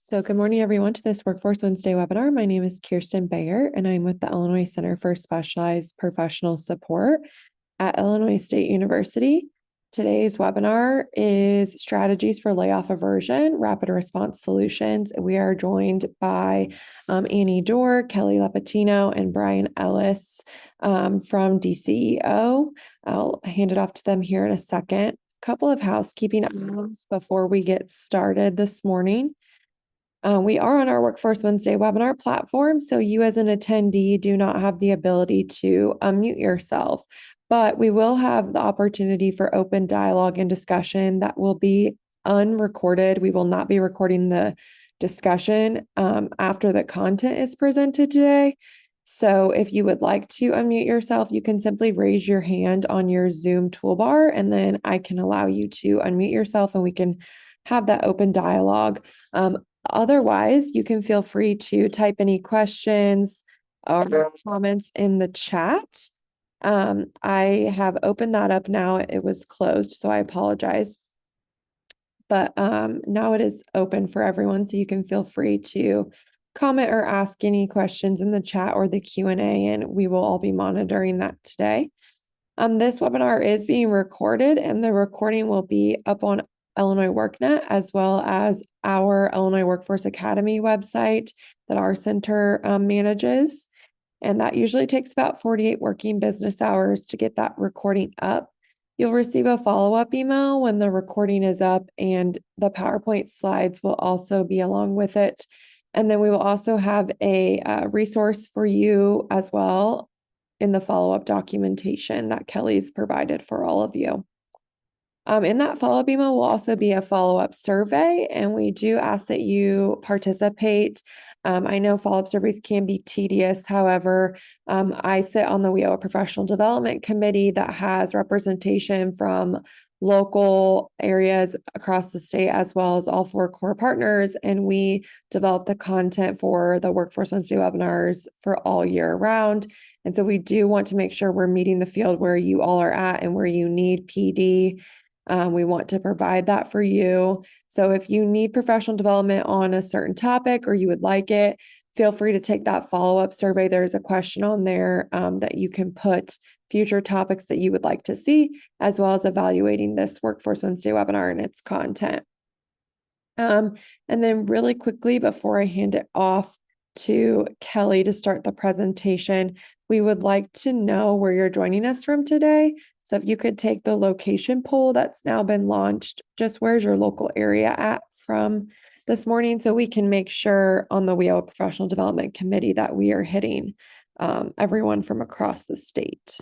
So good morning, everyone, to this Workforce Wednesday webinar. My name is Kirsten Bayer, and I'm with the Illinois Center for Specialized Professional Support at Illinois State University. Today's webinar is Strategies for Layoff Aversion, Rapid Response Solutions. We are joined by Annie Dorr, Kelly Lapatino, and Brian Ellis from DCEO. I'll hand it off to them here in a second. A couple of housekeeping items before we get started this morning. We are on our Workforce Wednesday webinar platform, so you as an attendee do not have the ability to unmute yourself, but we will have the opportunity for open dialogue and discussion that will be unrecorded. We will not be recording the discussion after the content is presented today. So if you would like to unmute yourself, you can simply raise your hand on your Zoom toolbar, and then I can allow you to unmute yourself and we can have that open dialogue. Otherwise, you can feel free to type any questions or comments in the chat. I have opened that up now. It was closed, so I apologize. But now it is open for everyone, so you can feel free to comment or ask any questions in the chat or the Q&A, and we will all be monitoring that today. This webinar is being recorded, and the recording will be up on Illinois WorkNet, as well as our Illinois Workforce Academy website that our center manages. And that usually takes about 48 working business hours to get that recording up. You'll receive a follow-up email when the recording is up, and the PowerPoint slides will also be along with it. And then we will also have a resource for you as well in the follow-up documentation that Kelly's provided for all of you. In that follow-up email will also be a follow-up survey, and we do ask that you participate. I know follow-up surveys can be tedious. However, I sit on the WIOA Professional Development Committee that has representation from local areas across the state, as well as all 4 core partners, and we develop the content for the Workforce Wednesday webinars for all year round. And so we do want to make sure we're meeting the field where you all are at and where you need PD. We want to provide that for you. So if you need professional development on a certain topic or you would like it, feel free to take that follow-up survey. There's a question on there that you can put future topics that you would like to see, as well as evaluating this Workforce Wednesday webinar and its content. And then really quickly, before I hand it off to Kelly to start the presentation, we would like to know where you're joining us from today. So if you could take the location poll that's now been launched, just where's your local area at from this morning, so we can make sure on the WIOA Professional Development Committee that we are hitting everyone from across the state.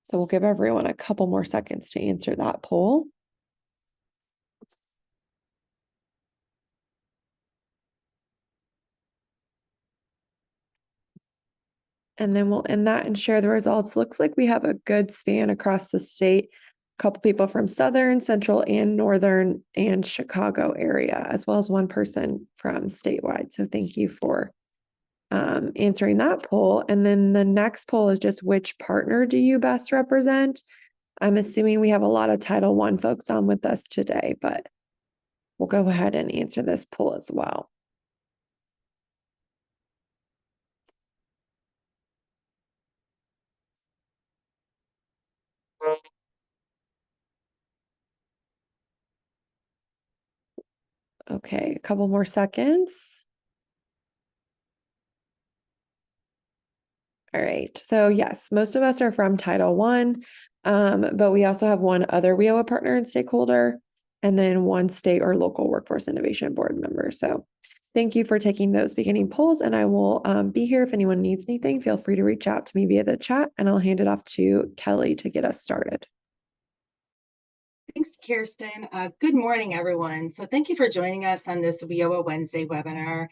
So we'll give everyone a couple more seconds to answer that poll. And then we'll end that and share the results. Looks like we have a good span across the state. A couple people from Southern, Central, and Northern and Chicago area, as well as one person from statewide. So thank you for answering that poll. And then the next poll is just, which partner do you best represent? I'm assuming we have a lot of Title I folks on with us today, but we'll go ahead and answer this poll as well. Okay, a couple more seconds. All right, so yes, most of us are from Title I, but we also have one other WIOA partner and stakeholder, and then one state or local workforce innovation board member. So thank you for taking those beginning polls, and I will be here if anyone needs anything. Feel free to reach out to me via the chat, and I'll hand it off to Kelly to get us started. Thanks, Kirsten. Good morning, everyone. So thank you for joining us on this WIOA Wednesday webinar.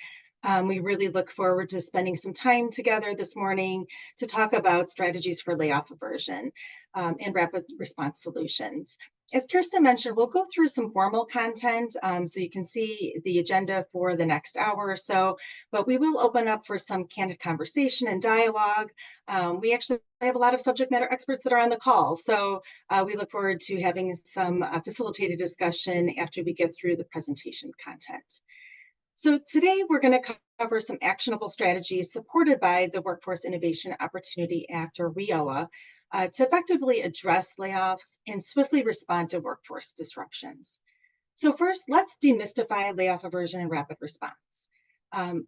We really look forward to spending some time together this morning to talk about strategies for layoff aversion and rapid response solutions. As Kirsten mentioned, we'll go through some formal content so you can see the agenda for the next hour or so, but we will open up for some candid conversation and dialogue. We actually have a lot of subject matter experts that are on the call, so we look forward to having some facilitated discussion after we get through the presentation content. So today we're going to cover some actionable strategies supported by the Workforce Innovation Opportunity Act, or WIOA, to effectively address layoffs and swiftly respond to workforce disruptions. So first, let's demystify layoff aversion and rapid response.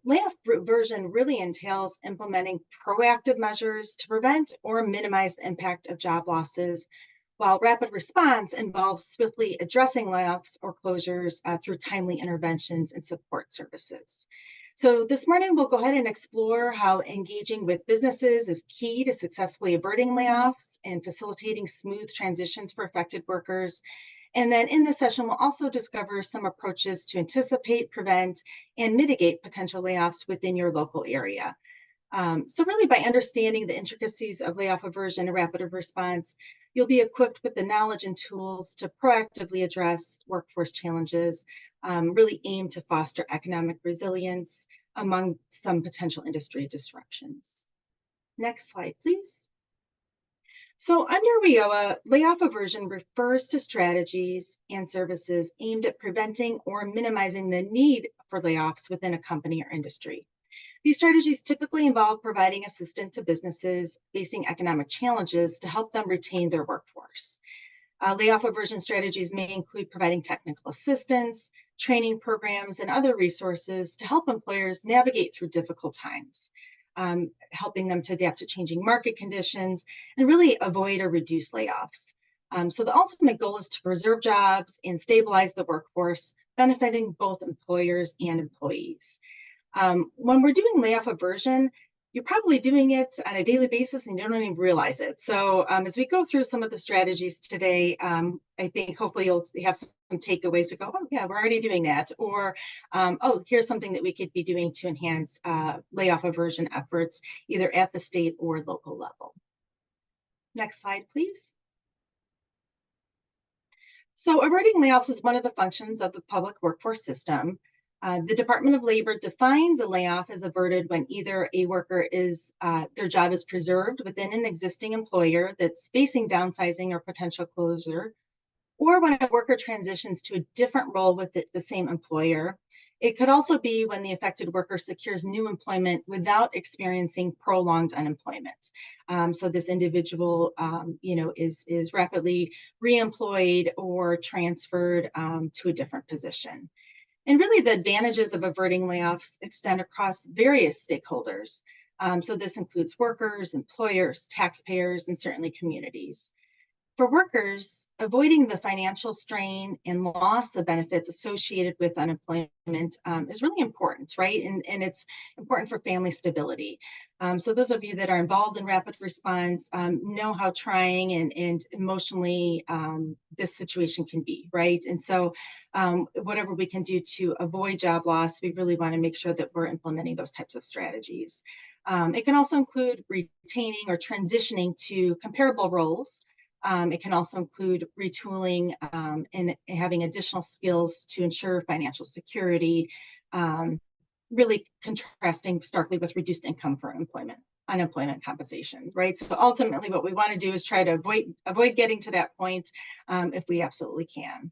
Layoff aversion really entails implementing proactive measures to prevent or minimize the impact of job losses, while rapid response involves swiftly addressing layoffs or closures through timely interventions and support services. So this morning, we'll go ahead and explore how engaging with businesses is key to successfully averting layoffs and facilitating smooth transitions for affected workers. And then in this session, we'll also discover some approaches to anticipate, prevent, and mitigate potential layoffs within your local area. So really, by understanding the intricacies of layoff aversion and rapid response, you'll be equipped with the knowledge and tools to proactively address workforce challenges, really aim to foster economic resilience among some potential industry disruptions. Next slide, please. So under WIOA, layoff aversion refers to strategies and services aimed at preventing or minimizing the need for layoffs within a company or industry. These strategies typically involve providing assistance to businesses facing economic challenges to help them retain their workforce. Layoff aversion strategies may include providing technical assistance, training programs, and other resources to help employers navigate through difficult times, helping them to adapt to changing market conditions and really avoid or reduce layoffs. So the ultimate goal is to preserve jobs and stabilize the workforce, benefiting both employers and employees. When we're doing layoff aversion, you're probably doing it on a daily basis and you don't even realize it. So as we go through some of the strategies today, I think hopefully you'll have some takeaways to go, oh yeah, we're already doing that. Or, oh, here's something that we could be doing to enhance layoff aversion efforts, either at the state or local level. Next slide, please. So averting layoffs is one of the functions of the public workforce system. The Department of Labor defines a layoff as averted when either a worker their job is preserved within an existing employer that's facing downsizing or potential closure, or when a worker transitions to a different role with the same employer. It could also be when the affected worker secures new employment without experiencing prolonged unemployment. So this individual, is rapidly reemployed or transferred to a different position. And really, the advantages of averting layoffs extend across various stakeholders. So this includes workers, employers, taxpayers, and certainly communities. For workers, avoiding the financial strain and loss of benefits associated with unemployment is really important, right? And it's important for family stability. So those of you that are involved in rapid response know how trying and emotionally this situation can be, right? And so whatever we can do to avoid job loss, we really want to make sure that we're implementing those types of strategies. It can also include retaining or transitioning to comparable roles. It can also include retooling and having additional skills to ensure financial security, really contrasting starkly with reduced income for unemployment compensation, right? So ultimately what we want to do is try to avoid getting to that point if we absolutely can.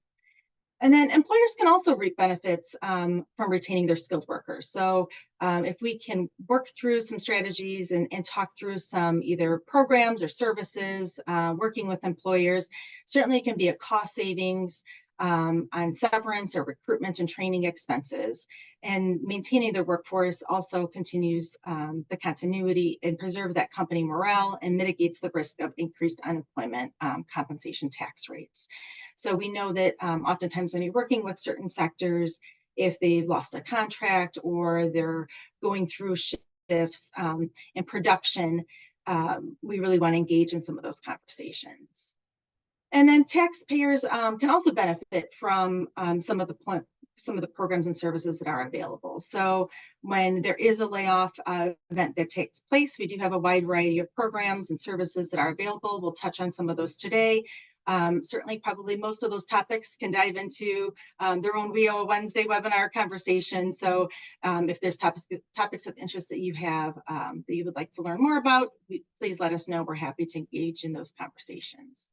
And then employers can also reap benefits from retaining their skilled workers. So if we can work through some strategies and talk through some either programs or services, working with employers, certainly it can be a cost savings on severance or recruitment and training expenses. And maintaining the workforce also continues the continuity and preserves that company morale and mitigates the risk of increased unemployment compensation tax rates. So we know that oftentimes when you're working with certain sectors, if they've lost a contract or they're going through shifts in production, we really want to engage in some of those conversations. And then taxpayers can also benefit from some of the programs and services that are available. So when there is a layoff event that takes place, we do have a wide variety of programs and services that are available. We'll touch on some of those today. Certainly, probably most of those topics can dive into their own WIOA Wednesday webinar conversation. So if there's topics of interest that you have that you would like to learn more about, please let us know. We're happy to engage in those conversations.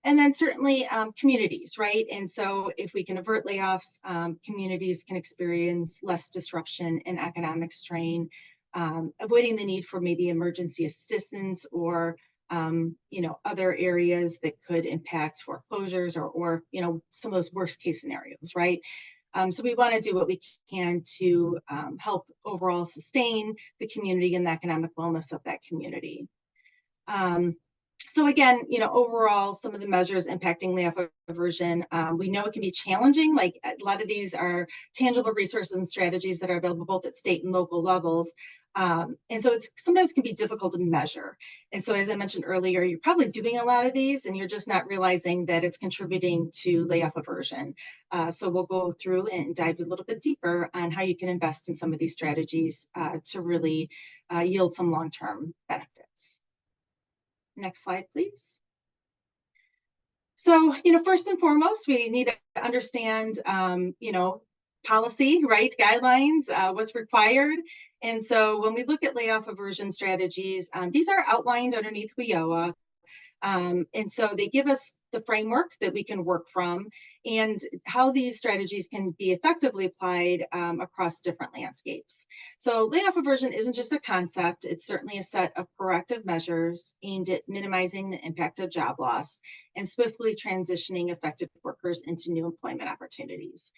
And then certainly communities, right? And so if we can avert layoffs, communities can experience less disruption and economic strain, avoiding the need for maybe emergency assistance or other areas that could impact foreclosures or some of those worst case scenarios, right? So we want to do what we can to help overall sustain the community and the economic wellness of that community. So again, overall, some of the measures impacting layoff aversion, we know it can be challenging. Like a lot of these are tangible resources and strategies that are available both at state and local levels. And so it's sometimes can be difficult to measure. And so as I mentioned earlier, you're probably doing a lot of these and you're just not realizing that it's contributing to layoff aversion. So we'll go through and dive a little bit deeper on how you can invest in some of these strategies to really yield some long-term benefits. Next slide, please. So, first and foremost, we need to understand, policy, right? Guidelines, what's required. And so when we look at layoff aversion strategies, these are outlined underneath WIOA. And so they give us the framework that we can work from and how these strategies can be effectively applied across different landscapes. So layoff aversion isn't just a concept, it's certainly a set of proactive measures aimed at minimizing the impact of job loss and swiftly transitioning affected workers into new employment opportunities.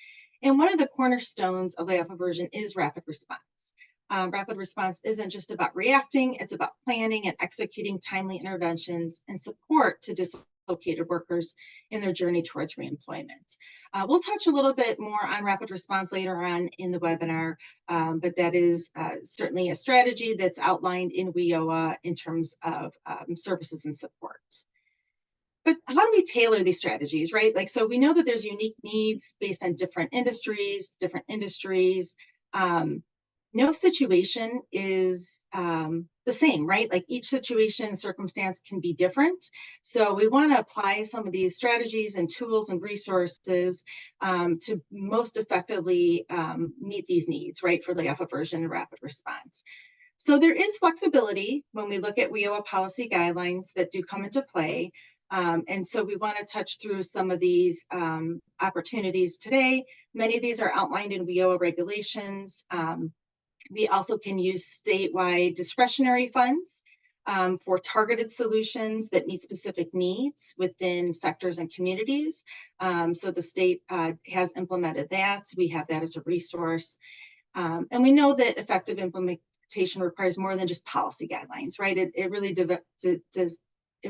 And one of the cornerstones of layoff aversion is rapid response. Rapid response isn't just about reacting, it's about planning and executing timely interventions and support to dislocated workers in their journey towards reemployment. We'll touch a little bit more on rapid response later on in the webinar, but that is certainly a strategy that's outlined in WIOA in terms of services and support. But how do we tailor these strategies, right? So we know that there's unique needs based on different industries. No situation is the same, right? Like each situation, circumstance can be different. So we want to apply some of these strategies and tools and resources to most effectively meet these needs, right? For layoff aversion and rapid response. So there is flexibility when we look at WIOA policy guidelines that do come into play. And so we want to touch through some of these opportunities today. Many of these are outlined in WIOA regulations. We also can use statewide discretionary funds for targeted solutions that meet specific needs within sectors and communities. So the state has implemented that. We have that as a resource. And we know that effective implementation requires more than just policy guidelines, right? It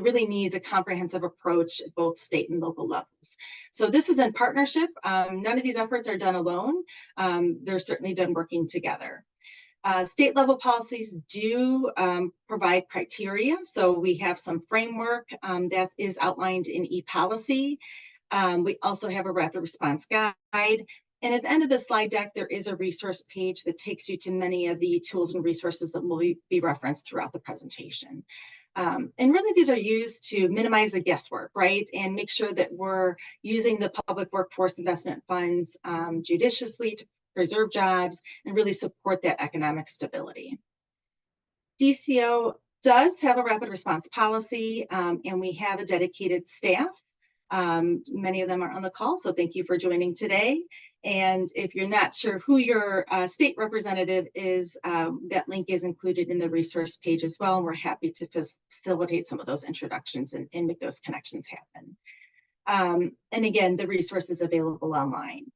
really needs a comprehensive approach at both state and local levels. So this is in partnership. None of these efforts are done alone. They're certainly done working together. State level policies do provide criteria. So we have some framework that is outlined in e-policy. We also have a rapid response guide. And at the end of the slide deck, there is a resource page that takes you to many of the tools and resources that will be referenced throughout the presentation. And really, these are used to minimize the guesswork, right? And make sure that we're using the public workforce investment funds judiciously to preserve jobs and really support that economic stability. DCO does have a rapid response policy, and we have a dedicated staff. Many of them are on the call, so thank you for joining today. And if you're not sure who your state representative is, that link is included in the resource page as well. And we're happy to facilitate some of those introductions and make those connections happen. And again, the resource is available online.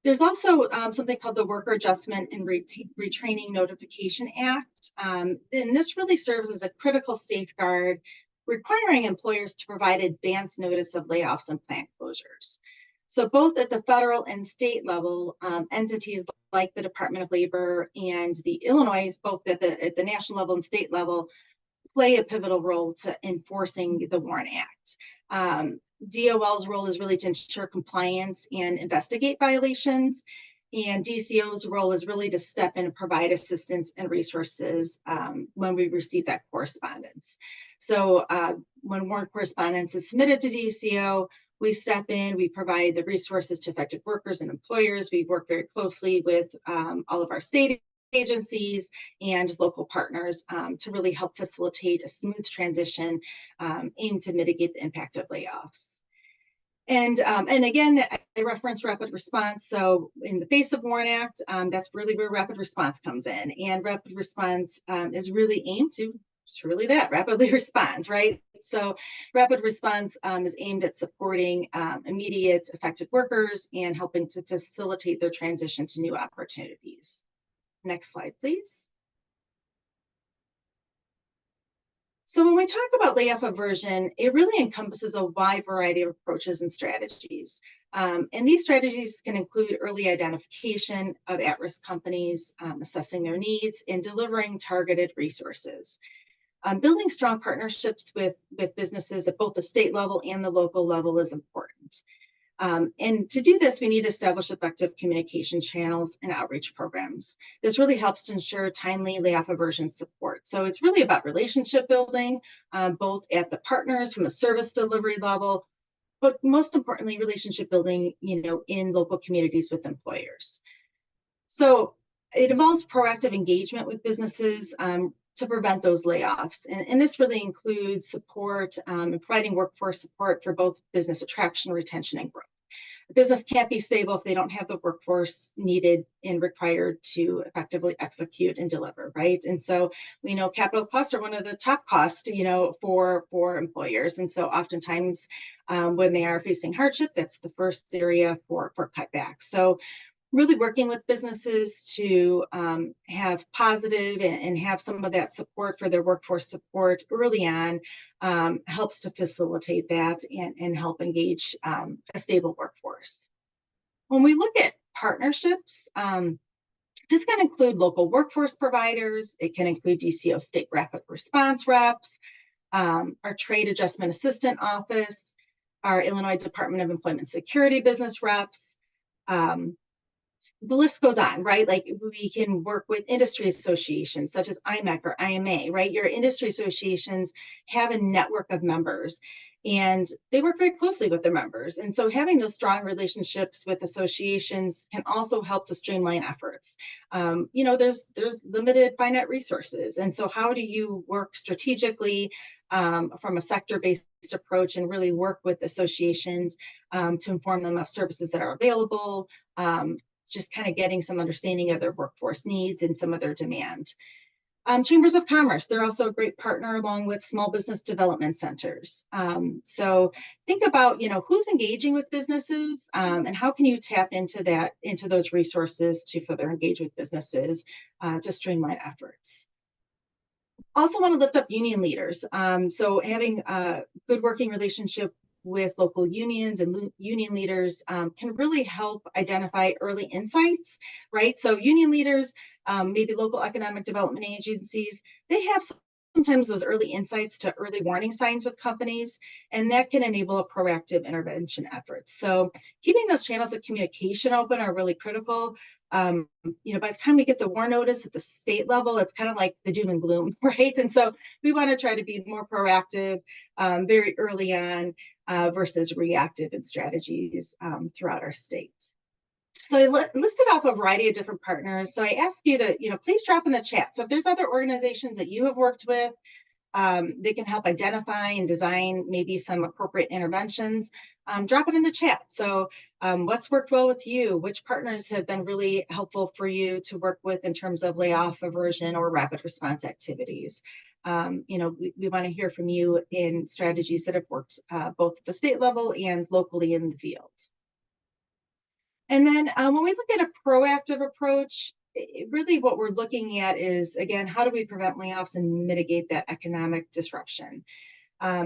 There's also something called the Worker Adjustment and Retraining Notification Act. And this really serves as a critical safeguard requiring employers to provide advance notice of layoffs and plant closures. So both at the federal and state level, entities like the Department of Labor and the Illinois, both at the national level and state level, play a pivotal role to enforcing the WARN Act. DOL's role is really to ensure compliance and investigate violations. And DCO's role is really to step in and provide assistance and resources when we receive that correspondence. So when warrant correspondence is submitted to DCO, we step in, we provide the resources to affected workers and employers. We work very closely with all of our state agencies and local partners to really help facilitate a smooth transition aimed to mitigate the impact of layoffs. And again, I reference rapid response. So in the face of WARN Act, that's really where rapid response comes in. And rapid response is really aimed to truly that rapidly respond, right? So rapid response is aimed at supporting immediate affected workers and helping to facilitate their transition to new opportunities. Next slide, please. So when we talk about layoff aversion, it really encompasses a wide variety of approaches and strategies. And these strategies can include early identification of at-risk companies, assessing their needs, and delivering targeted resources. Building strong partnerships with businesses at both the state level and the local level is important. And to do this, we need to establish effective communication channels and outreach programs. This really helps to ensure timely layoff aversion support. So it's really about relationship building, both at the partners from a service delivery level, but most importantly, relationship building, in local communities with employers. So it involves proactive engagement with businesses to prevent those layoffs. And this really includes support and providing workforce support for both business attraction, retention, and growth. A business can't be stable if they don't have the workforce needed and required to effectively execute and deliver, right? And so we know capital costs are one of the top costs, for employers. And so oftentimes when they are facing hardship, that's the first area for cutbacks. So really working with businesses to have positive and have some of that support for their workforce support early on helps to facilitate that and help engage a stable workforce. When we look at partnerships, this can include local workforce providers. It can include DCO state rapid response reps, our trade adjustment assistant office, our Illinois Department of Employment Security business reps. The list goes on, right? Like we can work with industry associations such as IMEC or IMA, right? Your industry associations have a network of members and they work very closely with their members. And so having those strong relationships with associations can also help to streamline efforts. There's limited finite resources. And so how do you work strategically from a sector-based approach and really work with associations to inform them of services that are available, just kind of getting some understanding of their workforce needs and some of their demand. Chambers of Commerce, they're also a great partner along with small business development centers. So think about, who's engaging with businesses and how can you tap into those resources to further engage with businesses to streamline efforts. Also want to lift up union leaders. So having a good working relationship with local unions and union leaders can really help identify early insights, right? So union leaders, maybe local economic development agencies, they have sometimes those early insights to early warning signs with companies, and that can enable a proactive intervention efforts. So keeping those channels of communication open are really critical. By the time we get the WARN notice at the state level, it's kind of like the doom and gloom, right? And so we want to try to be more proactive very early on versus reactive in strategies throughout our state. So I listed off a variety of different partners. So I ask you to, please drop in the chat. So if there's other organizations that you have worked with, they can help identify and design maybe some appropriate interventions. Drop it in the chat. So what's worked well with you? Which partners have been really helpful for you to work with in terms of layoff aversion or rapid response activities? We want to hear from you in strategies that have worked both at the state level and locally in the field. And then when we look at a proactive approach, really what we're looking at is, again, how do we prevent layoffs and mitigate that economic disruption?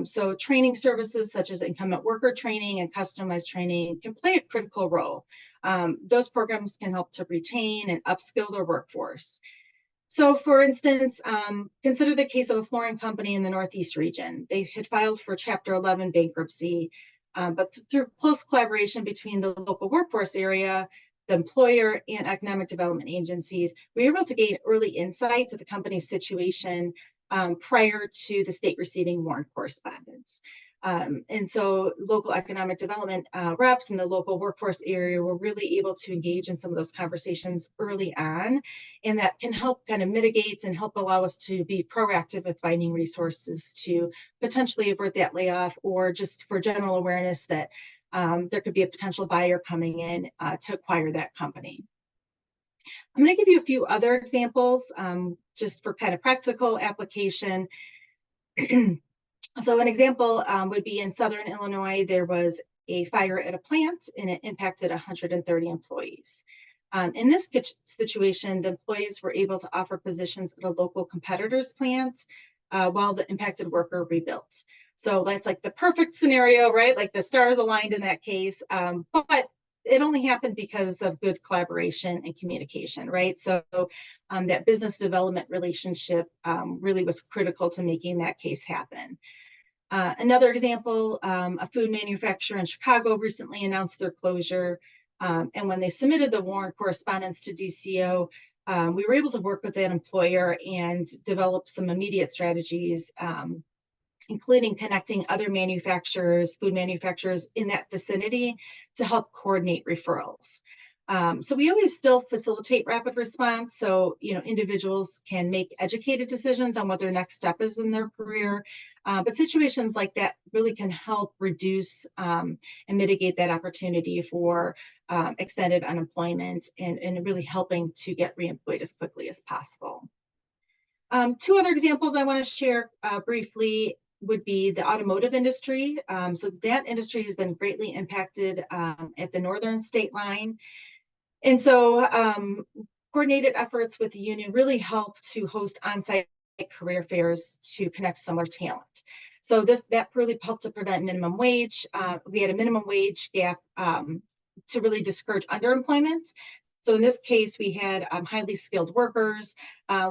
So training services such as incumbent worker training and customized training can play a critical role. Those programs can help to retain and upskill their workforce. So for instance, consider the case of a flooring company in the Northeast region. They had filed for Chapter 11 bankruptcy, but through close collaboration between the local workforce area, the employer and economic development agencies, we were able to gain early insight to the company's situation prior to the state receiving warrant correspondence. And so local economic development reps in the local workforce area were really able to engage in some of those conversations early on, and that can help kind of mitigate and help allow us to be proactive with finding resources to potentially avert that layoff, or just for general awareness that there could be a potential buyer coming in to acquire that company. I'm going to give you a few other examples just for kind of practical application. So an example would be in Southern Illinois, there was a fire at a plant and it impacted 130 employees. In this situation, the employees were able to offer positions at a local competitor's plant while the impacted worker rebuilt. So that's like the perfect scenario, right? Like the stars aligned in that case, but it only happened because of good collaboration and communication, right? So that business development relationship really was critical to making that case happen. Another example, a food manufacturer in Chicago recently announced their closure. And when they submitted the warrant correspondence to DCO, we were able to work with that employer and develop some immediate strategies, including connecting other manufacturers, food manufacturers in that vicinity to help coordinate referrals. So we always still facilitate rapid response. So, individuals can make educated decisions on what their next step is in their career. But situations like that really can help reduce and mitigate that opportunity for extended unemployment and really helping to get reemployed as quickly as possible. Two other examples I want to share briefly would be the automotive industry. So that industry has been greatly impacted at the northern state line. And so coordinated efforts with the union really helped to host on-site career fairs to connect similar talent. So that really helped to prevent minimum wage. We had a minimum wage gap to really discourage underemployment. So in this case, we had highly skilled workers.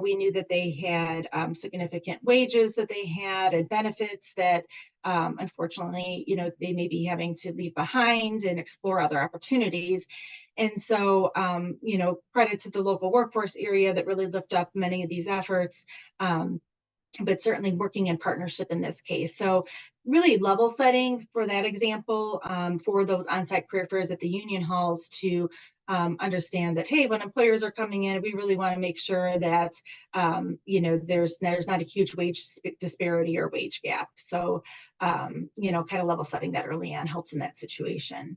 We knew that they had significant wages that they had and benefits that unfortunately, they may be having to leave behind and explore other opportunities. And so, credit to the local workforce area that really lift up many of these efforts, but certainly working in partnership in this case. So really level setting for that example for those on-site career fairs at the union halls to understand that, hey, when employers are coming in, we really want to make sure that, there's not a huge wage disparity or wage gap. So, kind of level setting that early on helps in that situation.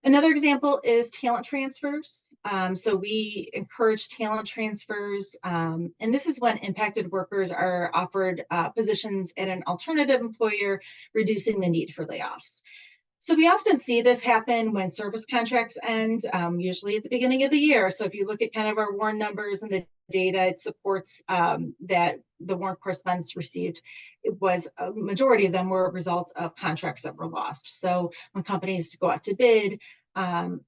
Another example is talent transfers. So we encourage talent transfers, and this is when impacted workers are offered positions at an alternative employer, reducing the need for layoffs. So we often see this happen when service contracts end, usually at the beginning of the year. So if you look at kind of our WARN numbers and the data, it supports that the warrant correspondence received, it was a majority of them were results of contracts that were lost. So when companies go out to bid,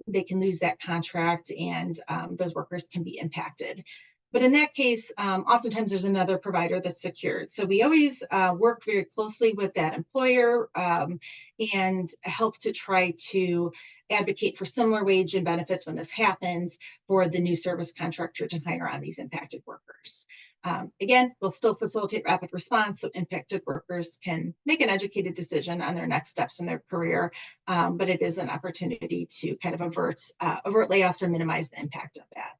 they can lose that contract and those workers can be impacted. But in that case, oftentimes there's another provider that's secured. So we always work very closely with that employer and help to try to advocate for similar wage and benefits when this happens for the new service contractor to hire on these impacted workers. Again, we'll still facilitate rapid response so impacted workers can make an educated decision on their next steps in their career, but it is an opportunity to kind of avert layoffs or minimize the impact of that.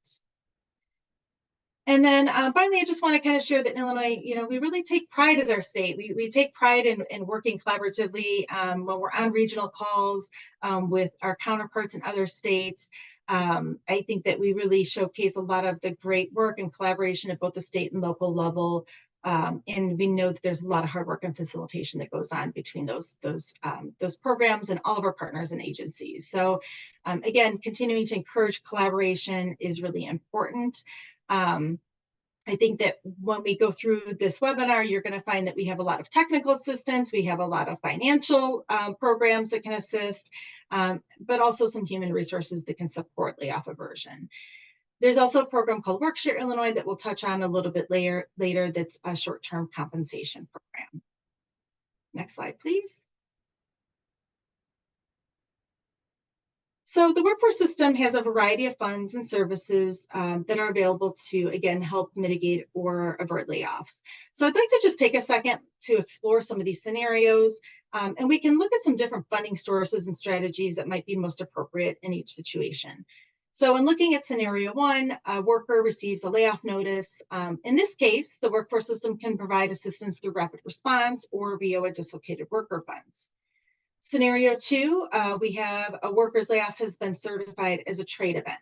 And then finally, I just want to kind of share that in Illinois, we really take pride as our state. We take pride in working collaboratively when we're on regional calls with our counterparts in other states. I think that we really showcase a lot of the great work and collaboration at both the state and local level. And we know that there's a lot of hard work and facilitation that goes on between those programs and all of our partners and agencies. So again, continuing to encourage collaboration is really important. I think that when we go through this webinar, you're going to find that we have a lot of technical assistance, we have a lot of financial programs that can assist, but also some human resources that can support layoff aversion. There's also a program called Workshare Illinois that we'll touch on a little bit later that's a short-term compensation program. Next slide, please. So the workforce system has a variety of funds and services that are available to, again, help mitigate or avert layoffs. So I'd like to just take a second to explore some of these scenarios, and we can look at some different funding sources and strategies that might be most appropriate in each situation. So in looking at scenario one, a worker receives a layoff notice. In this case, the workforce system can provide assistance through rapid response or WIOA dislocated worker funds. Scenario two, we have a worker's layoff has been certified as a trade event.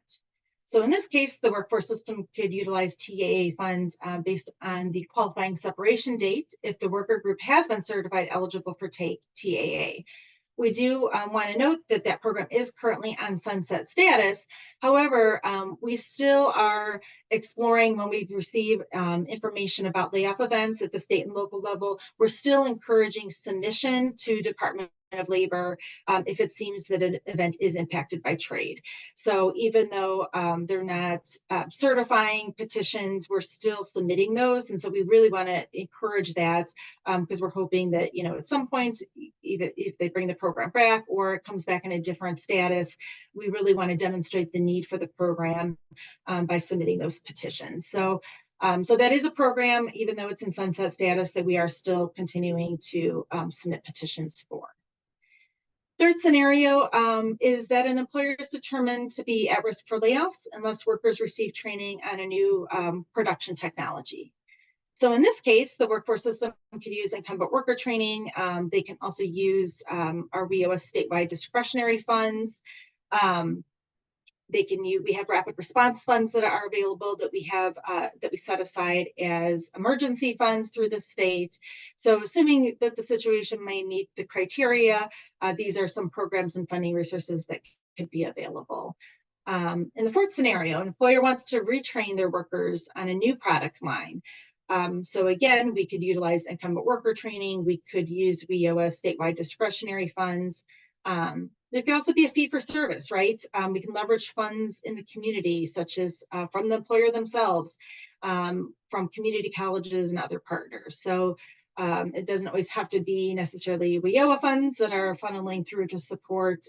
So in this case, the workforce system could utilize TAA funds based on the qualifying separation date if the worker group has been certified eligible for TAA. We do want to note that that program is currently on sunset status. However, we still are exploring when we receive information about layoff events at the state and local level. We're still encouraging submission to Department of Labor if it seems that an event is impacted by trade. So even though they're not certifying petitions, we're still submitting those. And so we really want to encourage that because we're hoping that, at some point, even if they bring the program back or it comes back in a different status, we really want to demonstrate the need for the program by submitting those petitions. So that is a program, even though it's in sunset status, that we are still continuing to submit petitions for. Third scenario is that an employer is determined to be at risk for layoffs unless workers receive training on a new production technology. So in this case, the workforce system could use incumbent worker training. They can also use our WIOA statewide discretionary funds. We have rapid response funds that are available that we set aside as emergency funds through the state. So assuming that the situation may meet the criteria, these are some programs and funding resources that could be available. In the fourth scenario, an employer wants to retrain their workers on a new product line. So again, we could utilize incumbent worker training. We could use WIOA statewide discretionary funds. There could also be a fee for service, right? We can leverage funds in the community, such as from the employer themselves, from community colleges and other partners. So it doesn't always have to be necessarily WIOA funds that are funneling through to support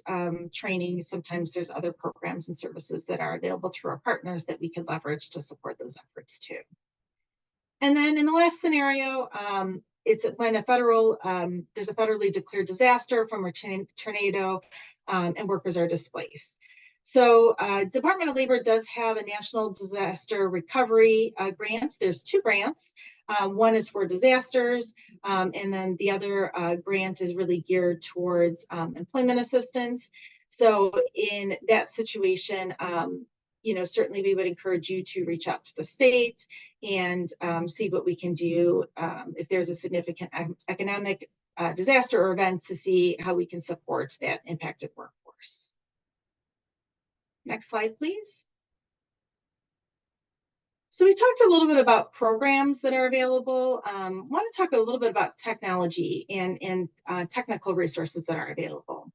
training. Sometimes there's other programs and services that are available through our partners that we can leverage to support those efforts too. And then in the last scenario, it's when there's a federally declared disaster from a tornado and workers are displaced. So Department of Labor does have a national disaster recovery grants. There's two grants. One is for disasters, and then the other grant is really geared towards employment assistance. So in that situation, certainly we would encourage you to reach out to the state and see what we can do if there's a significant economic disaster or event to see how we can support that impacted workforce. Next slide, please. So we talked a little bit about programs that are available. I want to talk a little bit about technology and technical resources that are available.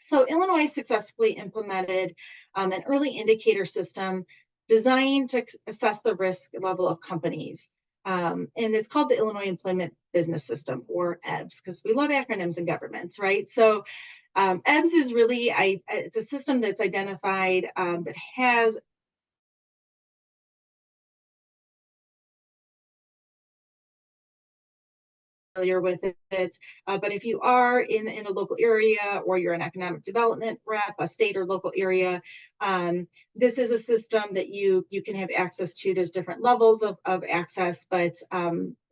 So Illinois successfully implemented an early indicator system designed to assess the risk level of companies. And it's called the Illinois Employment Business System, or EBS, because we love acronyms in government, right? So EBS is really, it's a system that's identified that has familiar with it. But if you are in a local area or you're an economic development rep, a state or local area, this is a system that you can have access to. There's different levels of access, but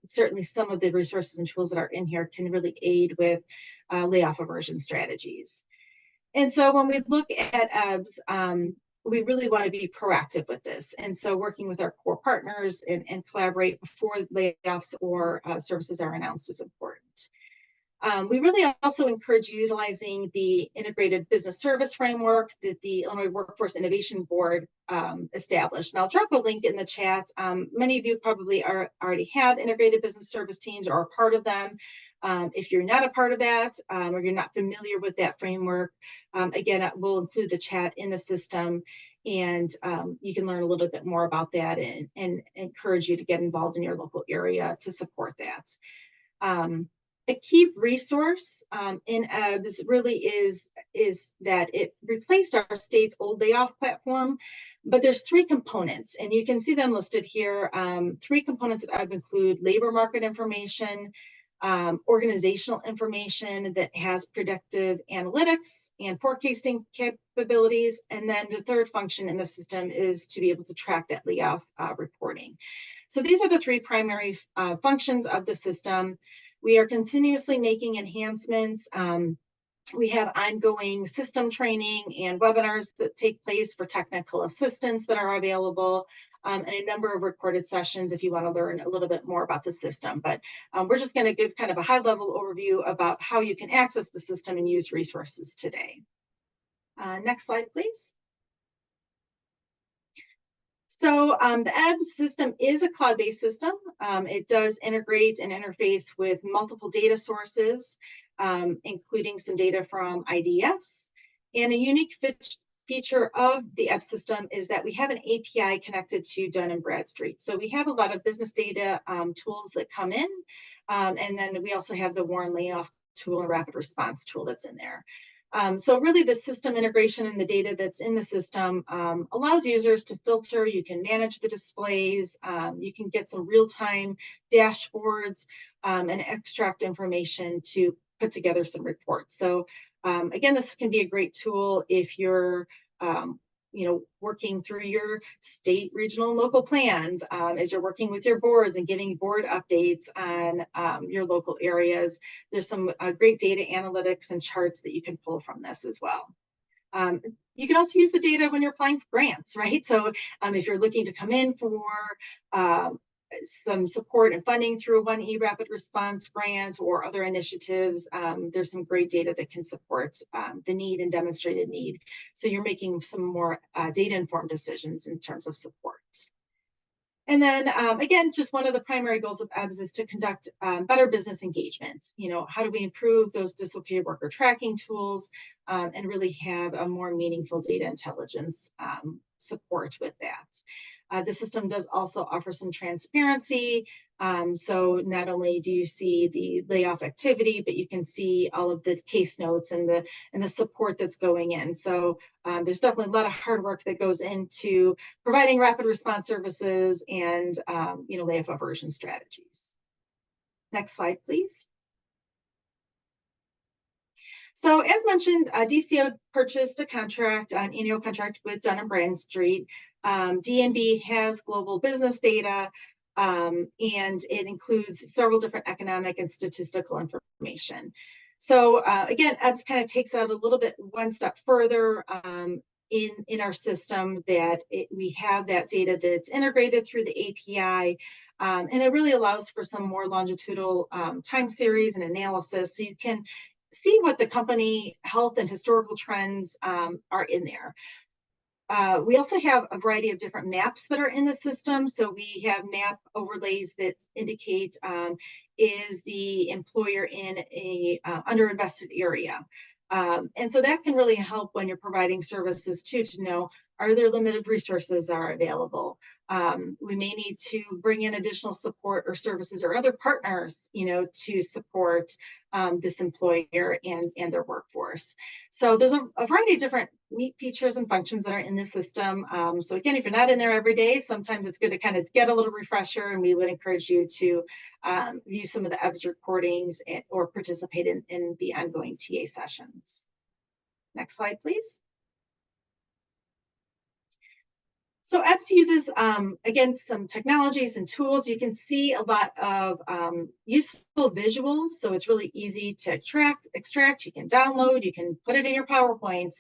certainly some of the resources and tools that are in here can really aid with layoff aversion strategies. And so when we look at EBS, we really want to be proactive with this. And so working with our core partners and collaborate before layoffs or services are announced is important. We really also encourage utilizing the integrated business service framework that the Illinois Workforce Innovation Board established. And I'll drop a link in the chat. Many of you probably already have integrated business service teams or are part of them. If you're not a part of that or you're not familiar with that framework, again, we'll include the chat in the system and you can learn a little bit more about that and encourage you to get involved in your local area to support that. A key resource in EBS really is that it replaced our state's old layoff platform, but there's three components, and you can see them listed here. Three components of EBS include labor market information, organizational information that has predictive analytics and forecasting capabilities, and then the third function in the system is to be able to track that layoff reporting. So these are the three primary functions of the system. We are continuously making enhancements. We have ongoing system training and webinars that take place for technical assistance that are available, and a number of recorded sessions if you want to learn a little bit more about the system. But we're just going to give kind of a high-level overview about how you can access the system and use resources today. Next slide, please. So the EBS system is a cloud-based system. It does integrate and interface with multiple data sources, including some data from IDS. And a unique feature of the EBS system is that we have an API connected to Dun & Bradstreet. So we have a lot of business data tools that come in, and then we also have the Warn Layoff tool and rapid response tool that's in there. So really the system integration and the data that's in the system allows users to filter. You can manage the displays. You can get some real-time dashboards and extract information to put together some reports. So again, this can be a great tool if you're working through your state, regional, and local plans, as you're working with your boards and giving board updates on your local areas. There's some great data analytics and charts that you can pull from this as well. You can also use the data when you're applying for grants, right? So if you're looking to come in for some support and funding through a 1E rapid response grant or other initiatives, there's some great data that can support the need and demonstrated need. So you're making some more data-informed decisions in terms of support. And then again, just one of the primary goals of EBS is to conduct better business engagement. How do we improve those dislocated worker tracking tools and really have a more meaningful data intelligence support with that. The system does also offer some transparency. So not only do you see the layoff activity, but you can see all of the case notes and the support that's going in. So there's definitely a lot of hard work that goes into providing rapid response services and layoff aversion strategies. Next slide, please. So as mentioned, DCO purchased a contract, an annual contract with Dun & Bradstreet. D&B has global business data, and it includes several different economic and statistical information. So again, EBS kind of takes that a little bit one step further in our system, that we have that data that's integrated through the API, and it really allows for some more longitudinal time series and analysis, so you can see what the company health and historical trends are in there. We also have a variety of different maps that are in the system. So we have map overlays that indicate is the employer in a underinvested area. And so that can really help when you're providing services too, to know, are there limited resources that are available? We may need to bring in additional support or services or other partners, to support this employer and their workforce. So there's a variety of different neat features and functions that are in the system. So again, if you're not in there every day, sometimes it's good to kind of get a little refresher, and we would encourage you to view some of the EBS recordings or participate in the ongoing TA sessions. Next slide, please. So EBS uses, again, some technologies and tools. You can see a lot of useful visuals, so it's really easy to extract. You can download, you can put it in your PowerPoints,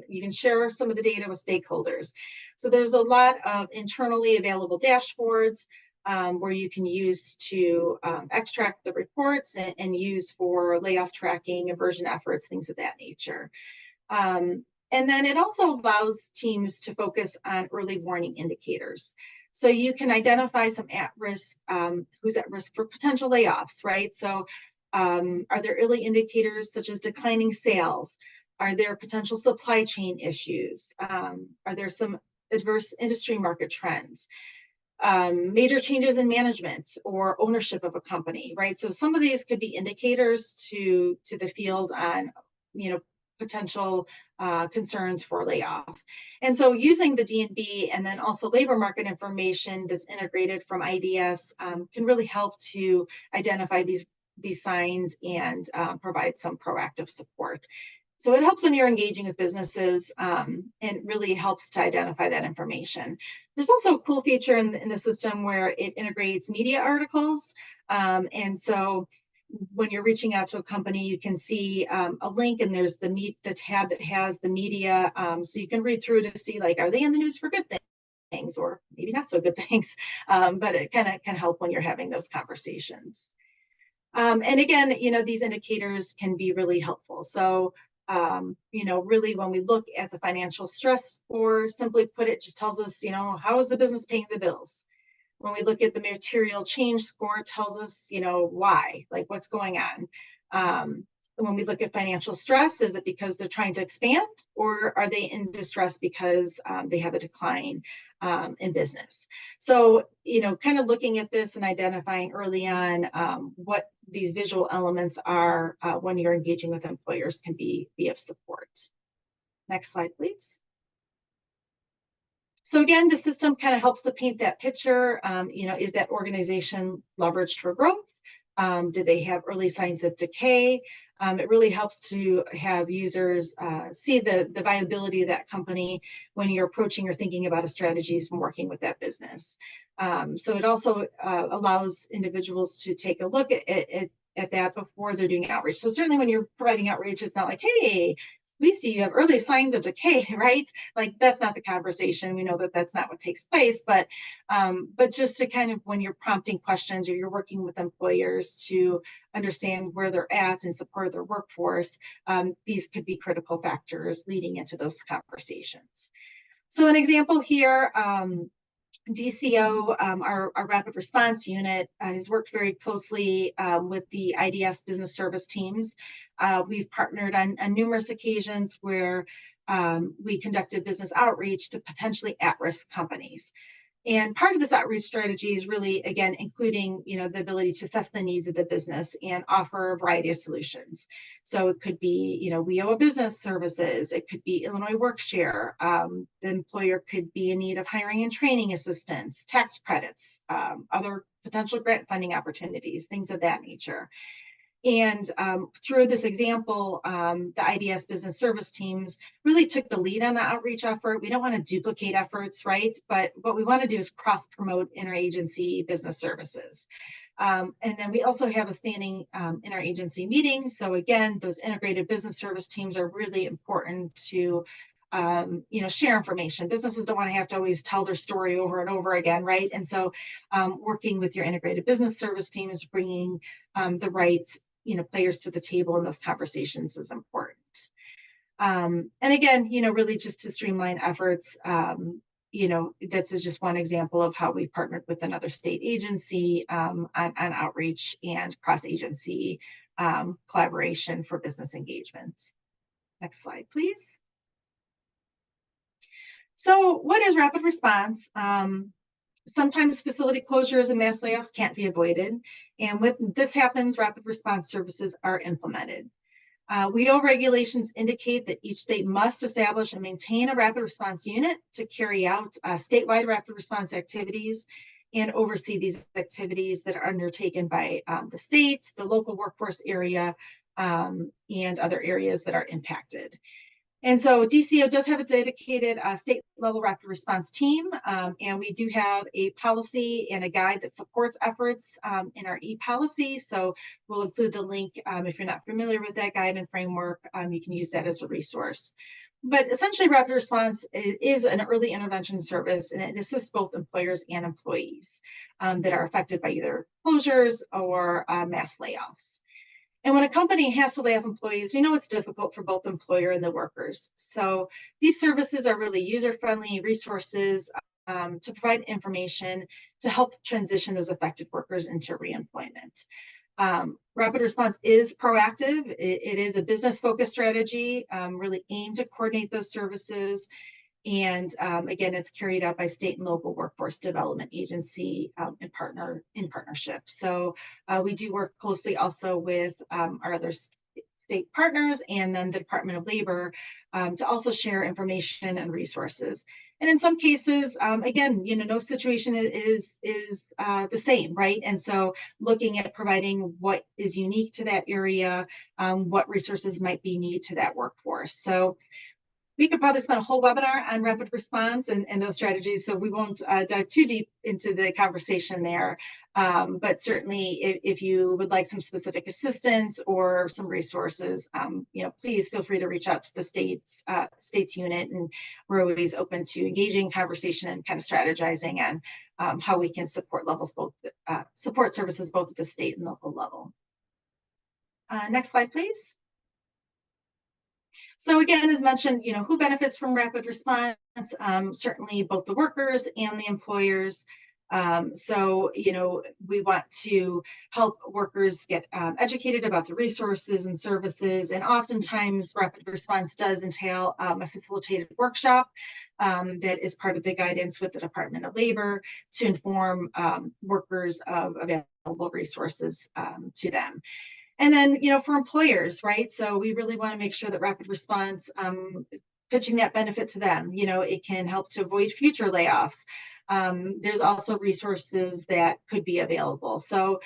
you can share some of the data with stakeholders. So there's a lot of internally available dashboards where you can use to extract the reports and use for layoff tracking, aversion efforts, things of that nature. And then it also allows teams to focus on early warning indicators. So you can identify some at-risk, who's at risk for potential layoffs, right? So are there early indicators such as declining sales? Are there potential supply chain issues? Are there some adverse industry market trends? major changes in management or ownership of a company, right? So some of these could be indicators to the field on, potential concerns for layoff. And so using the D&B and then also labor market information that's integrated from IDS can really help to identify these signs and provide some proactive support. So it helps when you're engaging with businesses and really helps to identify that information. There's also a cool feature in the system where it integrates media articles. And so when you're reaching out to a company, you can see a link and there's the tab that has the media. So you can read through to see, like, are they in the news for good things or maybe not so good things? But it kind of can help when you're having those conversations. And again, these indicators can be really helpful. So, really when we look at the financial stress score, simply put, it just tells us, how is the business paying the bills? When we look at the material change score, it tells us, why, like what's going on. When we look at financial stress, is it because they're trying to expand, or are they in distress because they have a decline in business? So, kind of looking at this and identifying early on what these visual elements are when you're engaging with employers can be of support. Next slide, please. So again, the system kind of helps to paint that picture. Is that organization leveraged for growth? Do they have early signs of decay? It really helps to have users see the viability of that company when you're approaching or thinking about a strategies from working with that business. So it also allows individuals to take a look at that before they're doing outreach. So certainly when you're providing outreach, it's not like, hey, we see you have early signs of decay, right? Like, that's not the conversation. We know that that's not what takes place, but just to kind of, when you're prompting questions or you're working with employers to understand where they're at and support their workforce, these could be critical factors leading into those conversations. So an example here, DCO, our rapid response unit, has worked very closely with the IDS business service teams. We've partnered on numerous occasions where we conducted business outreach to potentially at-risk companies. And part of this outreach strategy is really, again, including, the ability to assess the needs of the business and offer a variety of solutions. So it could be, WIOA business services. It could be Illinois WorkShare. The employer could be in need of hiring and training assistance, tax credits, other potential grant funding opportunities, things of that nature. And through this example, the IDS business service teams really took the lead on the outreach effort. We don't want to duplicate efforts, right? But what we want to do is cross-promote interagency business services. And then we also have a standing interagency meeting. So again, those integrated business service teams are really important to share information. Businesses don't want to have to always tell their story over and over again, right? And so working with your integrated business service team is bringing the right players to the table in those conversations is important. And again, really just to streamline efforts, that's just one example of how we partnered with another state agency on outreach and cross-agency collaboration for business engagements. Next slide, please. So what is rapid response? Sometimes facility closures and mass layoffs can't be avoided. And when this happens, rapid response services are implemented. WIOA regulations indicate that each state must establish and maintain a rapid response unit to carry out statewide rapid response activities and oversee these activities that are undertaken by the state, the local workforce area, and other areas that are impacted. And so DCO does have a dedicated state level rapid response team, and we do have a policy and a guide that supports efforts in our e-policy. So we'll include the link if you're not familiar with that guide and framework, you can use that as a resource. But essentially, rapid response is an early intervention service, and it assists both employers and employees that are affected by either closures or mass layoffs. And when a company has to lay off employees, we know it's difficult for both the employer and the workers. So these services are really user-friendly resources to provide information to help transition those affected workers into reemployment. Rapid response is proactive. It is a business-focused strategy, really aimed to coordinate those services. And again, it's carried out by state and local workforce development agency in partnership. So we do work closely also with our other state partners and then the Department of Labor to also share information and resources. And in some cases, again, no situation is the same, right? And so looking at providing what is unique to that area, what resources might be needed to that workforce. So we could probably spend a whole webinar on rapid response and those strategies, so we won't dive too deep into the conversation there. But certainly, if you would like some specific assistance or some resources, please feel free to reach out to the state's unit, and we're always open to engaging conversation and kind of strategizing on how we can support support services both at the state and local level. Next slide, please. So again, as mentioned, who benefits from rapid response? Certainly both the workers and the employers. So we want to help workers get educated about the resources and services, and oftentimes rapid response does entail a facilitated workshop that is part of the guidance with the Department of Labor to inform workers of available resources to them. And then, for employers, right? So we really want to make sure that rapid response, pitching that benefit to them, it can help to avoid future layoffs. There's also resources that could be available. So,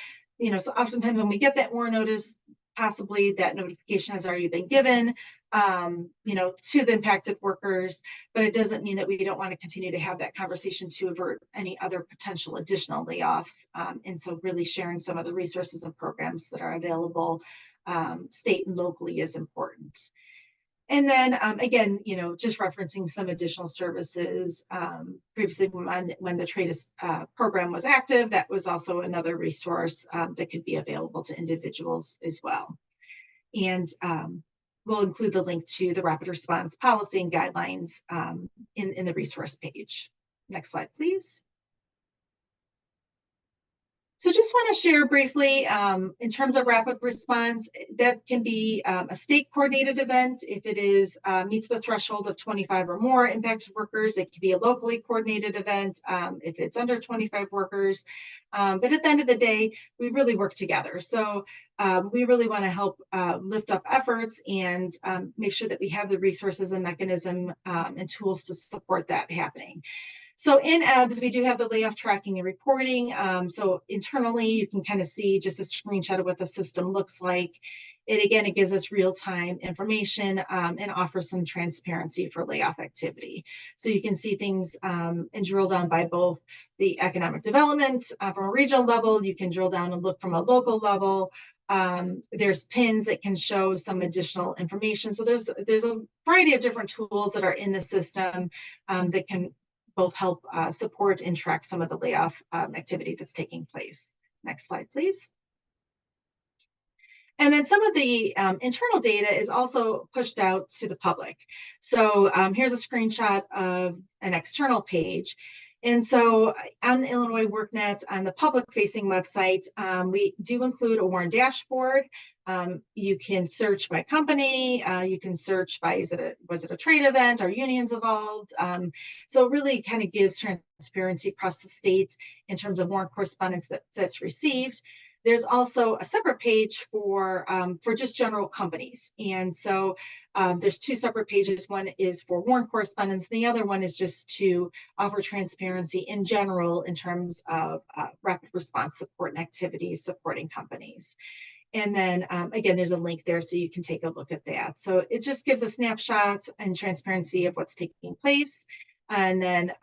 so oftentimes when we get that WARN notice, possibly that notification has already been given, to the impacted workers, but it doesn't mean that we don't want to continue to have that conversation to avert any other potential additional layoffs. And so really sharing some of the resources and programs that are available state and locally is important. And then again, just referencing some additional services. Previously, when the trade program was active, that was also another resource that could be available to individuals as well. And we'll include the link to the rapid response policy and guidelines in the resource page. Next slide, please. So just want to share briefly, in terms of rapid response, that can be a state coordinated event if it is meets the threshold of 25 or more impacted workers. It can be a locally coordinated event if it's under 25 workers. But at the end of the day, we really work together. So we really want to help lift up efforts and make sure that we have the resources and mechanism and tools to support that happening. So in EBS, we do have the layoff tracking and reporting. So internally, you can kind of see just a screenshot of what the system looks like. It gives us real-time information and offers some transparency for layoff activity. So you can see things and drill down by both the economic development from a regional level. You can drill down and look from a local level. There's pins that can show some additional information. So there's a variety of different tools that are in the system that can both help support and track some of the layoff activity that's taking place. Next slide, please. And then some of the internal data is also pushed out to the public. So here's a screenshot of an external page. And so on the Illinois WorkNet, on the public-facing website, we do include a WARN dashboard. You can search by company. You can search by, was it a trade event? Are unions involved? So it really kind of gives transparency across the state in terms of WARN correspondence that's received. There's also a separate page for just general companies. And so there's two separate pages. One is for WARN correspondence. The other one is just to offer transparency in general in terms of rapid response support and activities supporting companies. And then again, there's a link there so you can take a look at that. So it just gives a snapshot and transparency of what's taking place. And then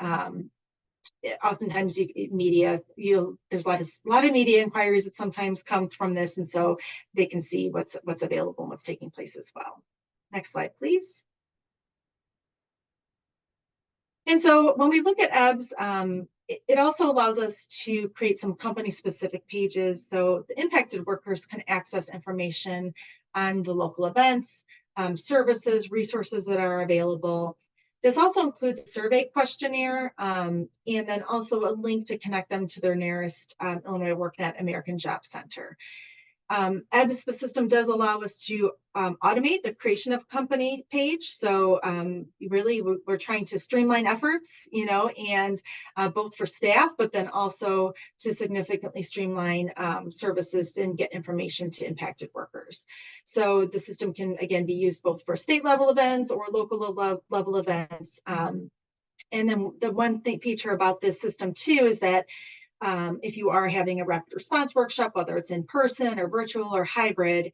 oftentimes there's a lot of media inquiries that sometimes come from this, and so they can see what's available and what's taking place as well. Next slide, please. And so when we look at EBS, it also allows us to create some company-specific pages, so the impacted workers can access information on the local events, services, resources that are available. This also includes a survey questionnaire and then also a link to connect them to their nearest Illinois WorkNet American Job Center. As the system does allow us to automate the creation of company page. So really, we're trying to streamline efforts, and both for staff, but then also to significantly streamline services and get information to impacted workers. So the system can, again, be used both for state level events or local level events. And then the one feature about this system too is that if you are having a rapid response workshop, whether it's in person or virtual or hybrid,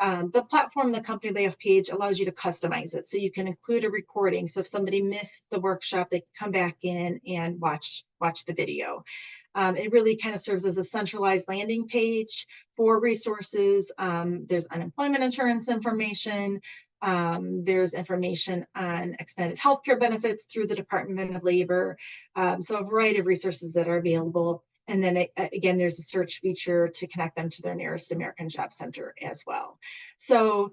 the platform, the company layoff page allows you to customize it. So you can include a recording. So if somebody missed the workshop, they can come back in and watch the video. It really kind of serves as a centralized landing page for resources. There's unemployment insurance information. There's information on extended healthcare benefits through the Department of Labor. So a variety of resources that are available. And then again, there's a search feature to connect them to their nearest American Job Center as well. So,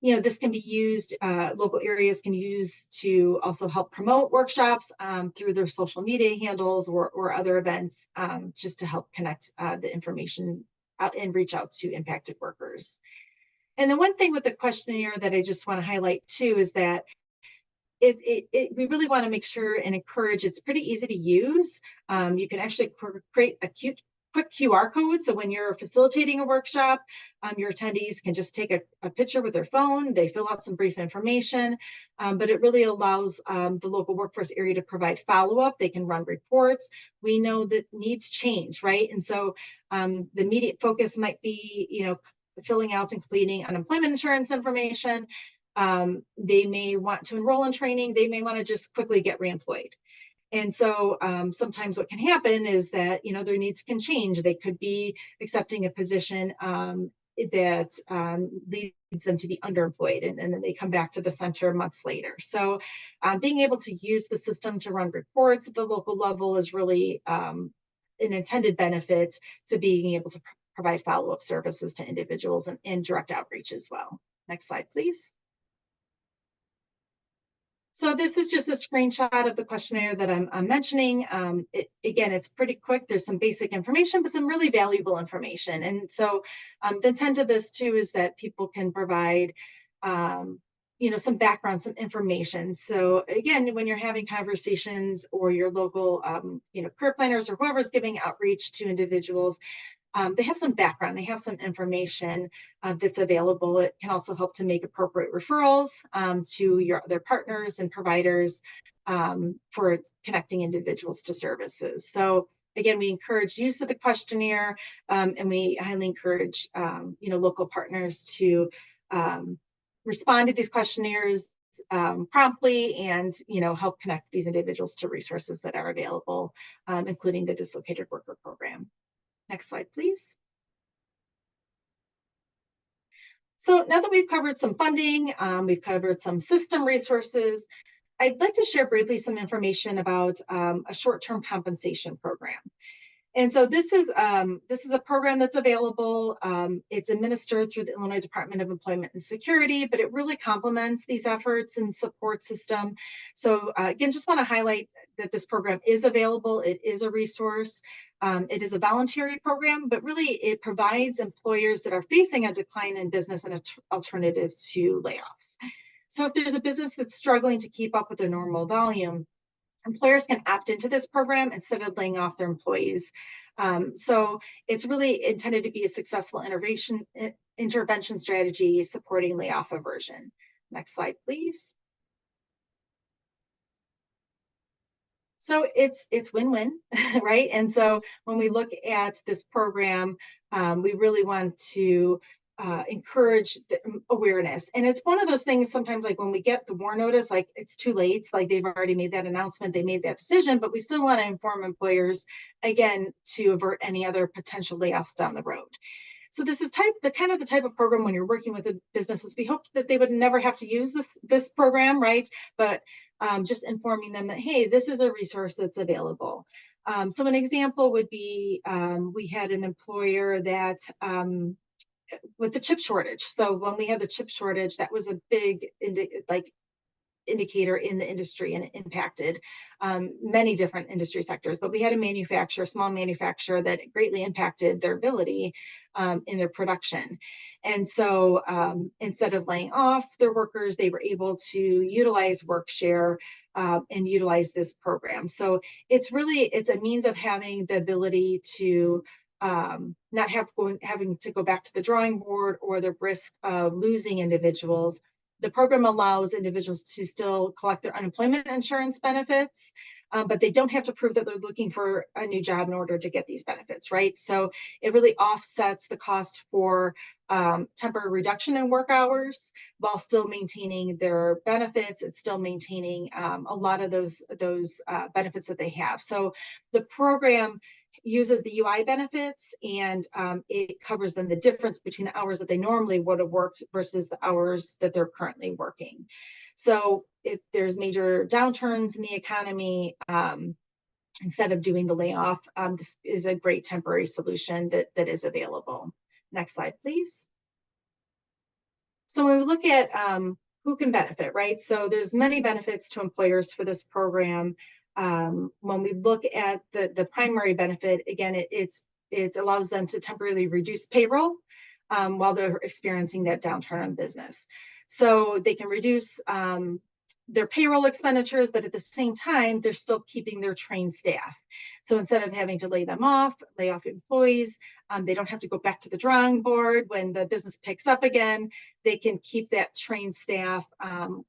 this can be used, local areas can use to also help promote workshops through their social media handles or other events, just to help connect the information out and reach out to impacted workers. And the one thing with the questionnaire that I just want to highlight too is that we really want to make sure and encourage, it's pretty easy to use. You can actually create a quick QR code. So when you're facilitating a workshop, your attendees can just take a picture with their phone, they fill out some brief information, but it really allows the local workforce area to provide follow-up. They can run reports. We know that needs change, right? And so the immediate focus might be, filling out and completing unemployment insurance information. They may want to enroll in training. They may want to just quickly get reemployed. And so sometimes what can happen is that, their needs can change. They could be accepting a position that leads them to be underemployed, and then they come back to the center months later. So being able to use the system to run reports at the local level is really an intended benefit to being able to provide follow-up services to individuals and direct outreach as well. Next slide, please. So this is just a screenshot of the questionnaire that I'm mentioning. Again, it's pretty quick. There's some basic information, but some really valuable information. And so the intent of this too is that people can provide, some background, some information. So again, when you're having conversations or your local, career planners or whoever's giving outreach to individuals, they have some background, they have some information that's available. It can also help to make appropriate referrals to your other partners and providers for connecting individuals to services. So again, we encourage use of the questionnaire, and we highly encourage local partners to respond to these questionnaires promptly and help connect these individuals to resources that are available, including the Dislocated Worker Program. Next slide, please. So now that we've covered some funding, we've covered some system resources, I'd like to share briefly some information about a short-term compensation program. And so this is a program that's available. It's administered through the Illinois Department of Employment and Security, but it really complements these efforts and support system. So again, just want to highlight that this program is available. It is a resource. It is a voluntary program, but really it provides employers that are facing a decline in business an alternative to layoffs. So if there's a business that's struggling to keep up with their normal volume, employers can opt into this program instead of laying off their employees. So it's really intended to be a successful intervention strategy supporting layoff aversion. Next slide, please. So it's win-win, right? And so when we look at this program, we really want to encourage the awareness. And it's one of those things sometimes, like when we get the WARN notice, like it's too late, like they've already made that announcement, they made that decision, but we still want to inform employers, again, to avert any other potential layoffs down the road. So this is the type of program when you're working with the businesses, we hope that they would never have to use this program, right? But just informing them that, hey, this is a resource that's available. So an example would be, we had an employer that, with the chip shortage. So when we had the chip shortage, that was a big indicator in the industry, and it impacted many different industry sectors. But we had a small manufacturer that greatly impacted their ability in their production. And so instead of laying off their workers, they were able to utilize WorkShare and utilize this program. So it's a means of having the ability to not having to go back to the drawing board or the risk of losing individuals. The program allows individuals to still collect their unemployment insurance benefits, but they don't have to prove that they're looking for a new job in order to get these benefits, right? So it really offsets the cost for temporary reduction in work hours while still maintaining their benefits and still maintaining a lot of those benefits that they have. So the program uses the UI benefits, and it covers then the difference between the hours that they normally would have worked versus the hours that they're currently working. So if there's major downturns in the economy, instead of doing the layoff, this is a great temporary solution that is available. Next slide, please. So when we look at who can benefit, right? So there's many benefits to employers for this program. When we look at the primary benefit, again, it allows them to temporarily reduce payroll while they're experiencing that downturn in business. So they can reduce their payroll expenditures, but at the same time, they're still keeping their trained staff. So instead of having to lay off employees, they don't have to go back to the drawing board when the business picks up again. They can keep that trained staff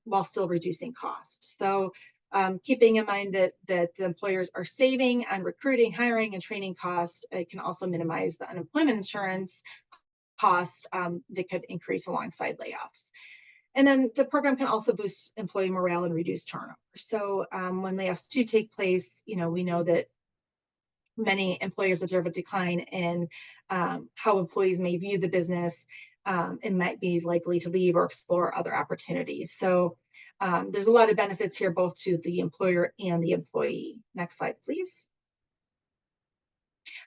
while still reducing cost. So keeping in mind that the employers are saving on recruiting, hiring, and training costs, it can also minimize the unemployment insurance cost that could increase alongside layoffs. And then the program can also boost employee morale and reduce turnover. So when layoffs do take place, we know that many employers observe a decline in how employees may view the business and might be likely to leave or explore other opportunities. So there's a lot of benefits here, both to the employer and the employee. Next slide, please.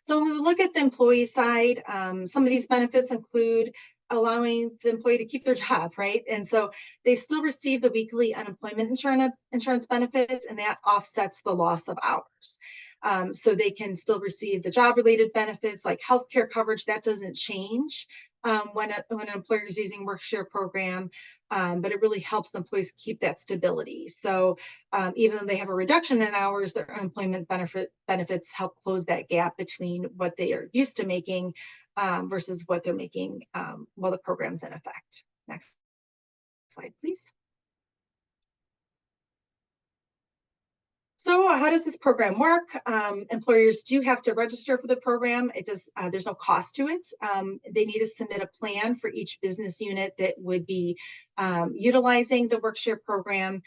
So when we look at the employee side, some of these benefits include allowing the employee to keep their job, right? And so they still receive the weekly unemployment insurance benefits, and that offsets the loss of hours. So they can still receive the job-related benefits like healthcare coverage. That doesn't change when an employer is using WorkShare program, but it really helps the employees keep that stability. So even though they have a reduction in hours, their unemployment benefits help close that gap between what they are used to making versus what they're making while the program's in effect. Next slide, please. So how does this program work? Employers do have to register for the program. There's no cost to it. They need to submit a plan for each business unit that would be utilizing the WorkShare program.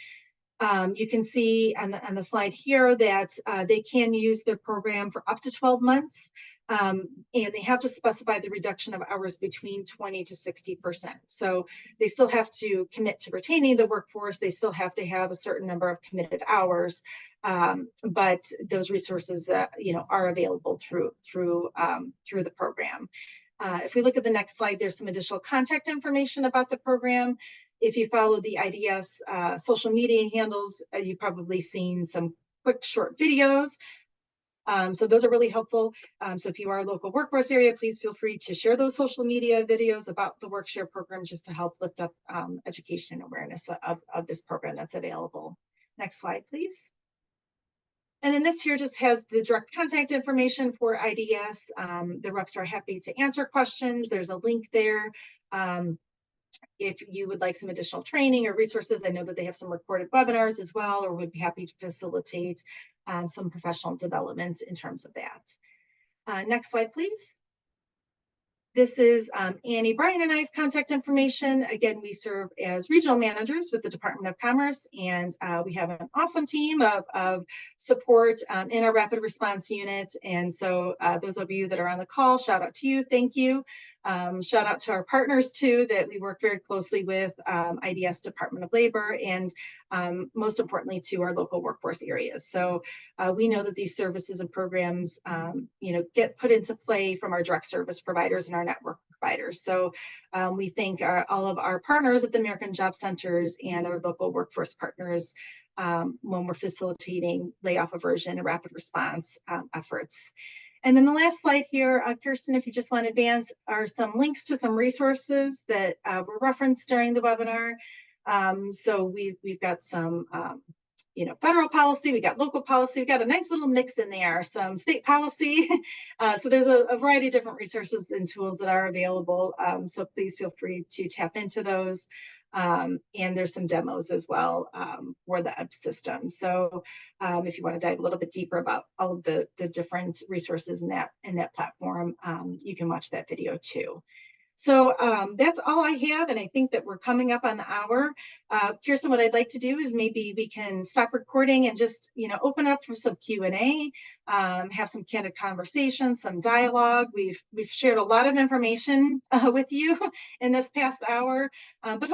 You can see on the slide here that they can use their program for up to 12 months. And they have to specify the reduction of hours between 20 to 60%. So they still have to commit to retaining the workforce. They still have to have a certain number of committed hours, but those resources are available through the program. If we look at the next slide, there's some additional contact information about the program. If you follow the IDS social media handles, you've probably seen some quick short videos. So those are really helpful. So if you are a local workforce area, please feel free to share those social media videos about the WorkShare program just to help lift up education and awareness of this program that's available. Next slide, please. And then this here just has the direct contact information for IDS. The reps are happy to answer questions. There's a link there. If you would like some additional training or resources, I know that they have some recorded webinars as well, or would be happy to facilitate some professional development in terms of that. Next slide, please. This is Annie, Brian, and I's contact information. Again, we serve as regional managers with the Department of Commerce, and we have an awesome team of support in our rapid response unit. And so those of you that are on the call, shout out to you. Thank you. Shout out to our partners too that we work very closely with, IDS, Department of Labor, and most importantly to our local workforce areas. So we know that these services and programs get put into play from our direct service providers and our network providers. So we thank all of our partners at the American Job Centers and our local workforce partners when we're facilitating layoff aversion and rapid response efforts. And then the last slide here, Kirsten, if you just want to advance, are some links to some resources that were referenced during the webinar. So we've got some federal policy, we got local policy, we got a nice little mix in there, some state policy. So there's a variety of different resources and tools that are available. So please feel free to tap into those. And there's some demos as well for the EP system. So if you want to dive a little bit deeper about all of the different resources in that platform, you can watch that video too. So that's all I have, and I think that we're coming up on the hour. Kirsten, what I'd like to do is maybe we can stop recording and just open up for some Q&A, have some candid conversation, some dialogue. We've shared a lot of information with you in this past hour, but hopefully